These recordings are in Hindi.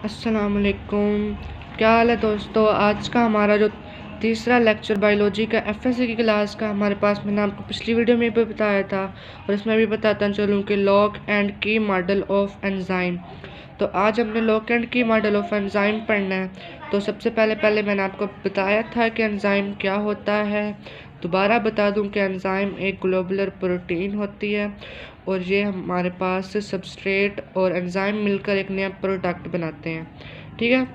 अस्सलाम वालेकुम। क्या हाल है दोस्तों। आज का हमारा जो तीसरा लेक्चर बायोलॉजी का एफएससी की क्लास का हमारे पास, मैंने आपको पिछली वीडियो में भी बताया था और इसमें भी बताता चलूँ कि lock and key model of enzyme. तो आज हमने lock and key model of enzyme पढ़ना है। तो सबसे पहले मैंने आपको बताया था कि एंजाइम क्या होता है। दोबारा बता दूं कि एंजाइम एक ग्लोबुलर प्रोटीन होती है और ये हमारे पास सबस्ट्रेट और एंजाइम मिलकर एक नया प्रोडक्ट बनाते हैं। ठीक है,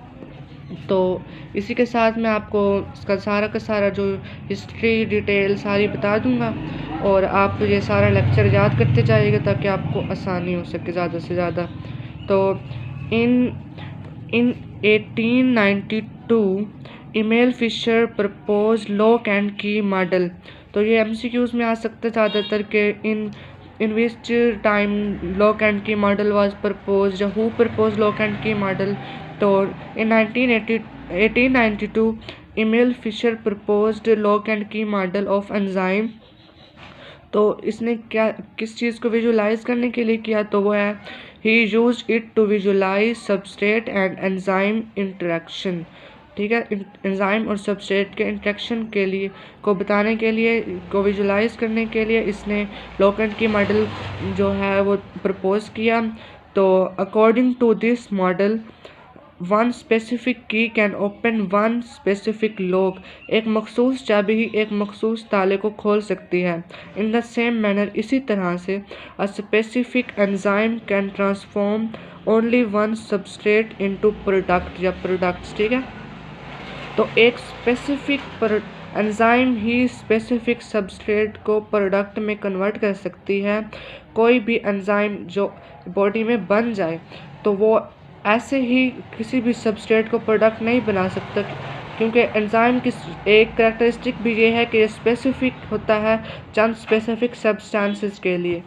तो इसी के साथ मैं आपको इसका सारा का सारा जो हिस्ट्री डिटेल सारी बता दूंगा और आप ये सारा लेक्चर याद करते जाइएगा ताकि आपको आसानी हो सके ज़्यादा से ज़्यादा। तो in in 1892 Emil Fischer propose lock and key model. तो ये एमसीक्यूज में आ सकता है ज़्यादातर के in which time lock and key model was propose, who propose lock and key model. तो in 1892 Emil Fischer proposed lock and key model of enzyme. तो इसने क्या किस चीज़ को विजुलाइज करने के लिए किया, तो वो है ही use it to visualise substrate and enzyme interaction. ठीक है, एंजाइम और सबस्ट्रेट के इंटरेक्शन के लिए को बताने के लिए, को विजुलाइज करने के लिए इसने लॉक एंड की मॉडल जो है वो प्रपोज किया। तो according to this model one specific key can open one specific lock. एक मखसूस चाबी ही एक मखसूस ताले को खोल सकती है। इन द सेम मैनर, इसी तरह से a specific enzyme can transform only one substrate into product या प्रोडक्ट्स। ठीक है, तो एक स्पेसिफिक एंजाइम ही स्पेसिफिक सबस्ट्रेट को प्रोडक्ट में कन्वर्ट कर सकती है। कोई भी एंजाइम जो बॉडी में बन जाए तो वो ऐसे ही किसी भी सबस्ट्रेट को प्रोडक्ट नहीं बना सकता, क्योंकि एंजाइम की एक कैरेक्टरिस्टिक भी ये है कि ये स्पेसिफिक होता है चंद स्पेसिफिक सब्सटेंसेस के लिए।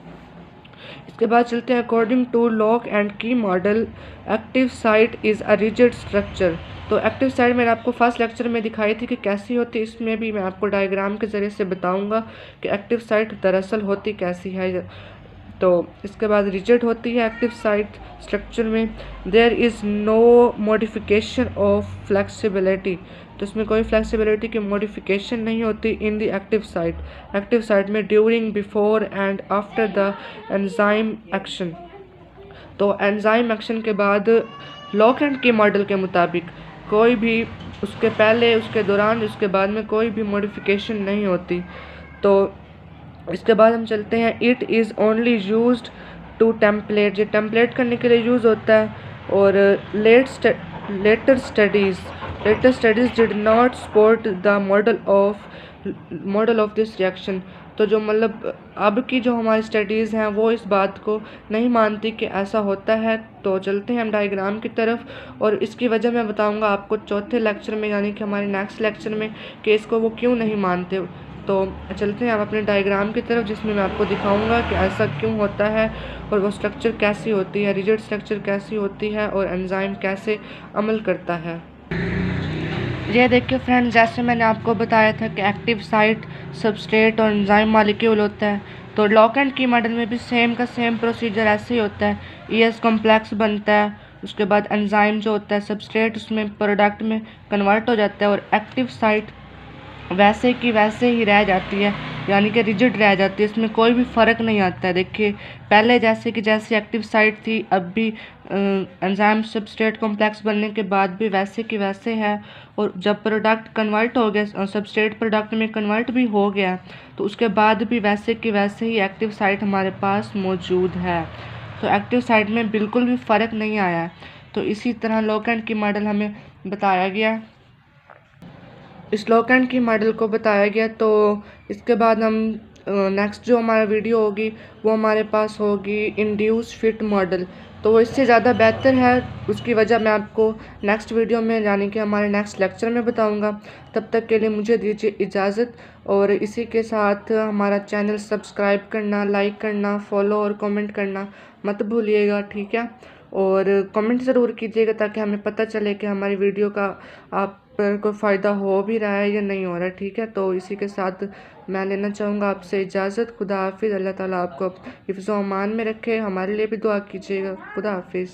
इसके बाद चलते हैं according to lock and key model active site is a rigid structure. तो एक्टिव साइट मैंने आपको फर्स्ट लेक्चर में दिखाई थी कि कैसी होती है, इसमें भी मैं आपको डायग्राम के ज़रिए से बताऊंगा कि एक्टिव साइट दरअसल होती कैसी है। तो इसके बाद रिजिड होती है एक्टिव साइट स्ट्रक्चर में। There is no modification of flexibility. तो इसमें कोई फ्लेक्सिबिलिटी की मॉडिफिकेशन नहीं होती in the active site. Active site में during, before and after the enzyme action. तो एंजाइम एक्शन के बाद लॉक एंड के मॉडल के मुताबिक कोई भी उसके पहले, उसके दौरान, उसके बाद में कोई भी मॉडिफिकेशन नहीं होती। तो इसके बाद हम चलते हैं it is only used to template. ये टेम्पलेट करने के लिए यूज़ होता है। और later studies did not support the model of this reaction. तो जो मतलब अब की जो हमारी स्टडीज़ हैं वो इस बात को नहीं मानती कि ऐसा होता है। तो चलते हैं हम डायग्राम की तरफ और इसकी वजह मैं बताऊंगा आपको चौथे लेक्चर में, यानी कि हमारे नेक्स्ट लेक्चर में, कि इसको वो क्यों नहीं मानते। तो चलते हैं आप अपने डायग्राम की तरफ जिसमें मैं आपको दिखाऊंगा कि ऐसा क्यों होता है और वो स्ट्रक्चर कैसी होती है, रिजिड स्ट्रक्चर कैसी होती है और एंजाइम कैसे अमल करता है। ये देखिए फ्रेंड, जैसे मैंने आपको बताया था कि एक्टिव साइट, सबस्ट्रेट और एंजाइम मॉलिक्यूल होता है, तो लॉक एंड की मॉडल में भी सेम का सेम प्रोसीजर ऐसे ही होता है। ईएस कॉम्प्लेक्स बनता है, उसके बाद एंजाइम जो होता है सबस्ट्रेट उसमें प्रोडक्ट में कन्वर्ट हो जाता है और एक्टिव साइट वैसे की वैसे ही रह जाती है, यानी कि रिजिड रह जाती है। इसमें कोई भी फ़र्क नहीं आता है। देखिए पहले जैसे कि जैसी एक्टिव साइट थी, अब भी एंजाइम सबस्ट्रेट कॉम्प्लेक्स बनने के बाद भी वैसे की वैसे है। और जब प्रोडक्ट कन्वर्ट हो गया, सबस्ट्रेट प्रोडक्ट में कन्वर्ट भी हो गया, तो उसके बाद भी वैसे की वैसे ही एक्टिव साइट हमारे पास मौजूद है। तो एक्टिव साइट में बिल्कुल भी फ़र्क नहीं आया है। तो इसी तरह लॉक एंड की मॉडल हमें बताया गया, इस लॉक एंड की मॉडल को बताया गया। तो इसके बाद हम नेक्स्ट जो हमारा वीडियो होगी वो हमारे पास होगी इंड्यूस फिट मॉडल। तो वो इससे ज़्यादा बेहतर है, उसकी वजह मैं आपको नेक्स्ट वीडियो में, यानी कि हमारे नेक्स्ट लेक्चर में बताऊंगा। तब तक के लिए मुझे दीजिए इजाज़त और इसी के साथ हमारा चैनल सब्सक्राइब करना, लाइक करना, फॉलो और कमेंट करना मत भूलिएगा। ठीक है, और कमेंट ज़रूर कीजिएगा ताकि हमें पता चले कि हमारी वीडियो का आप पर कोई फ़ायदा हो भी रहा है या नहीं हो रहा है। ठीक है, तो इसी के साथ मैं लेना चाहूँगा आपसे इजाज़त। खुदा हाफिज़। अल्लाह ताला आपको हिफ्ज़-ओ-अमान में रखे। हमारे लिए भी दुआ कीजिएगा। खुदा हाफिज़।